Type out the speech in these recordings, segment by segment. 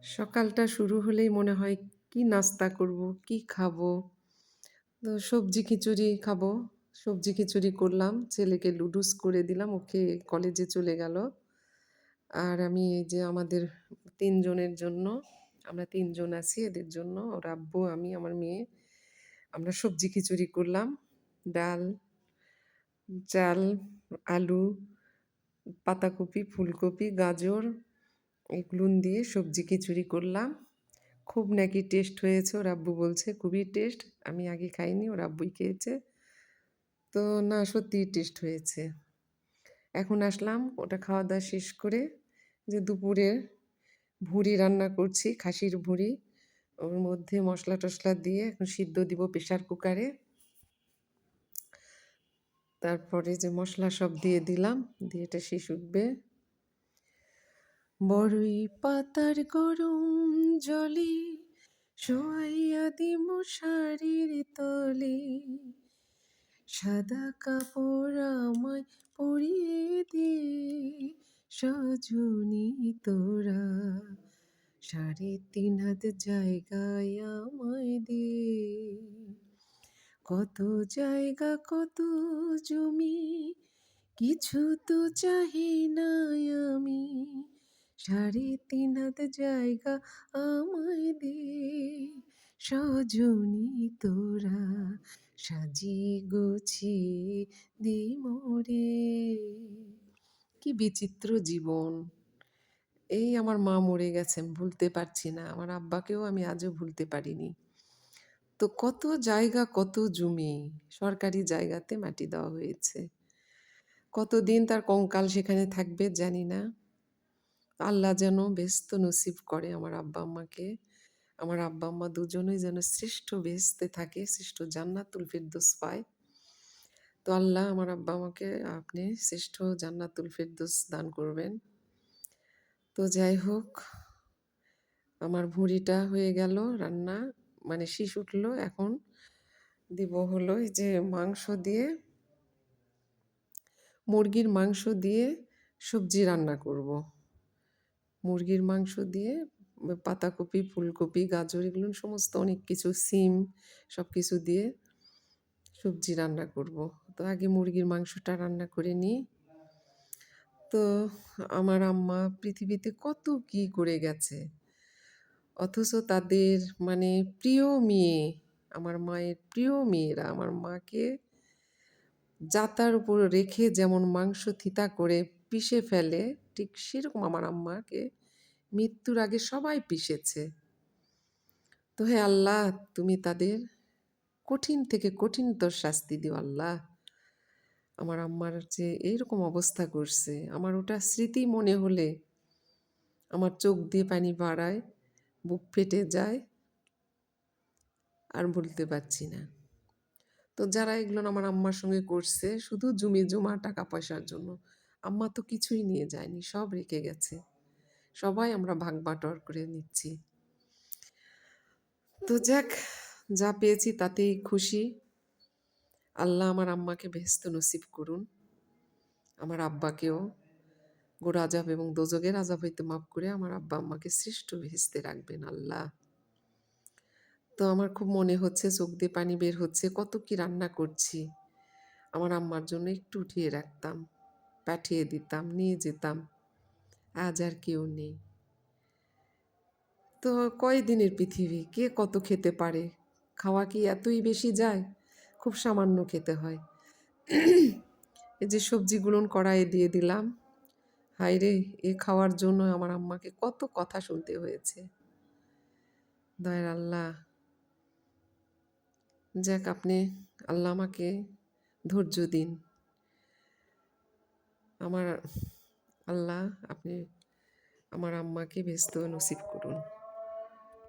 সকালটা শুরু হলেই মনে হয় কি নাস্তা করব, কি খাবো? তো সবজি খিচুড়ি খাবো। সবজি খিচুড়ি করলাম। ছেলেকে লুডুস করে দিলাম। ও খেয়ে কলেজে চলে গেল। আর আমি এই যে আমাদের ৩ জনের জন্য, আমরা ৩ জন আছি এদের জন্য ওর আব্বু, আমি, আমার মেয়ে। আমরা সবজি খিচুড়ি করলাম। ডাল, চাল, আলু, পাতাকপি, ফুলকপি, গাজর এগুলো দিয়ে সবজি খিচুড়ি করলাম। খুব নাকি টেস্ট হয়েছে, ওর আব্বু বলছে খুবই টেস্ট। আমি আগে খাইনি, ওর আব্বুই খেয়েছে। তো না, সত্যিই টেস্ট হয়েছে। এখন আসলাম ওটা খাওয়া দাওয়া শেষ করে, যে দুপুরে ভুঁড়ি রান্না করছি, খাসির ভুঁড়ি। ওর মধ্যে মশলা টশলা দিয়ে এখন সিদ্ধ দিব প্রেশার কুকারে। তারপরে যে মশলা সব দিয়ে দিলাম, দিয়ে এটা শেষ উঠবে। বড়ই পাতার গরম জলে শোয়াইয়া দি মশারির তলে, সাদা কাপড় আমায় পরিয়ে দে, সজনী তোরা ৩.৫ হাত জায়গায় আমায় দে। কত জায়গা কত জমি, কিছু তো চাহি না আমি, ৩.৫ হাত জায়গা আমায় দে, সজনী তোরা সাজিয়ে গুছিয়ে দে মোরে। কি বিচিত্র জীবন! এই আমার মা মরে গেছেন, ভুলতে পারছি না। আমার আব্বাকেও আমি আজও ভুলতে পারিনি। তো কত জায়গা কত জমি সরকারি জায়গাতে মাটি দেওয়া হয়েছে। কতদিন তার কঙ্কাল সেখানে থাকবে জানি না। আল্লাহ যেন বেহেশত নসিব করে আমার আব্বা আম্মাকে। আমার আব্বা আম্মা দুজনেই যেন শ্রেষ্ঠ বেহেশতে থাকে, শ্রেষ্ঠ জান্নাতুল ফেরদৌস পায়। তো আল্লাহ আমার আব্বা আমাকে আপনি শ্রেষ্ঠ জান্নাতুল ফেরদৌস দান করবেন। তো যাই হোক, আমার ভুঁড়িটা হয়ে গেল রান্না, মানে শীষ উঠলো। এখন দিব হলো এই যে মাংস দিয়ে, মুরগির মাংস দিয়ে সবজি রান্না করব। মুরগির মাংস দিয়ে পাতাকপি, ফুলকপি, গাজর এগুলো সমস্ত অনেক কিছু, সিম সব কিছু দিয়ে সবজি রান্না করব। তো আগে মুরগির মাংসটা রান্না করে নিই। তো আমার আম্মা পৃথিবীতে কত কি করে গেছে, অথচ তাদের মানে প্রিয় মেয়ে, আমার মায়ের প্রিয় মেয়েরা আমার মাকে জাতার উপর রেখে যেমন মাংস থিতা করে পিষে ফেলে, ঠিক সেরকম আমার আম্মাকে মৃত্যুর আগে সবাই পিষেছে। তো হে আল্লাহ, তুমি তাদের কঠিন থেকে কঠিনতর শাস্তি দিও আল্লাহ। আমার আম্মার যে এইরকম অবস্থা করছে, আমার ওটা স্মৃতি মনে হলে আমার চোখ দিয়ে পানি বাড়ায়, বুক ফেটে যায়, আর বলতে পারছি না। তো যারা এগুলো আমার আম্মার সঙ্গে করছে শুধু জমি জমা টাকা পয়সার জন্য, আম্মা তো কিছুই নিয়ে যায়নি, সব রেখে গেছে। সবাই আমরা ভাগ বাঁটর করে নিচ্ছি। তো যাক, যা পেয়েছি তাতেই খুশি। আল্লাহ আমার আম্মাকে বেহেশত নসিব করুন, আমার আব্বাকেও গোর আজাব এবং দোজগের আজাব হইতে মাফ করে আমার আব্বা আম্মাকে শ্রেষ্ঠ বেহেশতে রাখবেন আল্লাহ। তো আমার খুব মনে হচ্ছে, চোখ দিয়ে পানি বের হচ্ছে, কত কি রান্না করছি। আমার আম্মার জন্য একটু উঠিয়ে রাখতাম, পাঠিয়ে দিতাম, নিয়ে যেতাম। আজ আর কেউ নেই। তো কয়দিনের পৃথিবী, কে কত খেতে পারে? খাওয়া কি এতই বেশি যায়? খুব সামান্য খেতে হয়। এই যে সবজিগুলো কড়াইয়ে দিয়ে দিলাম, হায় রে, এ খাওয়ার জন্য আমার আম্মাকে কত কথা শুনতে হয়েছে। দয়ার আল্লাহ, যাক আপনি, আল্লাহ আমাকে ধৈর্য দিন। আমার আল্লাহ, আপনি আমার আম্মাকে ব্যস্ত নসিব করুন।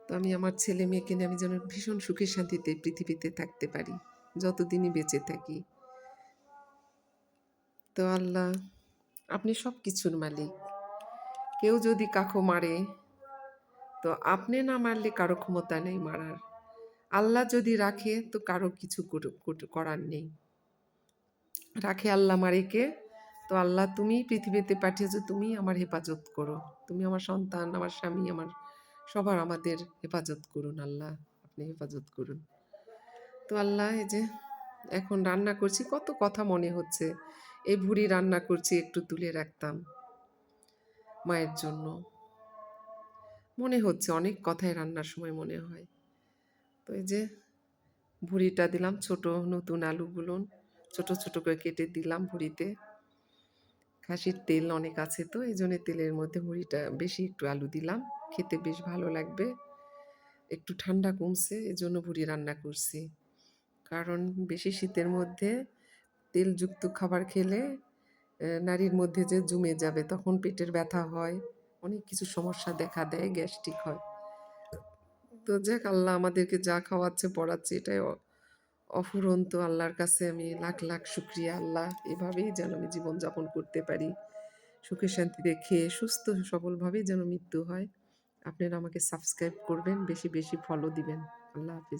তো আমি আমার ছেলে মেয়েকে নিয়ে আমি যেন ভীষণ সুখে শান্তিতে পৃথিবীতে থাকতে পারি, যতদিনই বেঁচে থাকি। তো আল্লাহ, আপনি সব কিছুর মালিক। কেউ যদি কাকো মারে, তো আপনি না মারলে কারো ক্ষমতা নেই মারার। আল্লাহ যদি রাখে তো কারো কিছু করার নেই। রাখে আল্লাহ, মারিকে তো আল্লাহ তুমি পৃথিবীতে পাঠিয়েছো, তুমি আমার হেফাজত করো। তুমি আমার সন্তান, আমার স্বামী, আমার সবার আমাদের হেফাজত করুন আল্লাহ। আপনি হেফাজত করুন। তো আল্লাহ এই যে এখন রান্না করছি, কত কথা মনে হচ্ছে। এই ভুড়ি রান্না করছি, একটু তুলে রাখতাম মায়ের জন্য। মনে হচ্ছে অনেক কথাই রান্নার সময় মনে হয়। তো এই যে ভুড়িটা দিলাম, ছোট নতুন আলুগুলো ছোট ছোট করে কেটে দিলাম ভুড়িতে। খাসির তেল অনেক আছে, তো এই জন্য তেলের মধ্যে ভুড়িটা বেশি একটু আলু দিলাম, খেতে বেশ ভালো লাগবে। একটু ঠান্ডা কমছে, এজন্য ভুড়ি রান্না করছি। কারণ বেশি শীতের মধ্যে তেলযুক্ত খাবার খেলে নারীর মধ্যে যে জমে যাবে, তখন পেটের ব্যথা হয়, অনেক কিছু সমস্যা দেখা দেয়, গ্যাস্ট্রিক হয়। তো যাক, আল্লাহ আমাদেরকে যা খাওয়াচ্ছে পড়াচ্ছে, এটাই অফুরন্ত আল্লাহর কাছে আমি লাখ লাখ শুক্রিয়া। আল্লাহ, এভাবেই যেন আমি জীবনযাপন করতে পারি, সুখে শান্তিতে খেয়ে সুস্থ সবলভাবেই যেন মৃত্যু হয়। আপনারা আমাকে সাবস্ক্রাইব করবেন, বেশি বেশি ফলো দিবেন। আল্লাহ হাফিজ।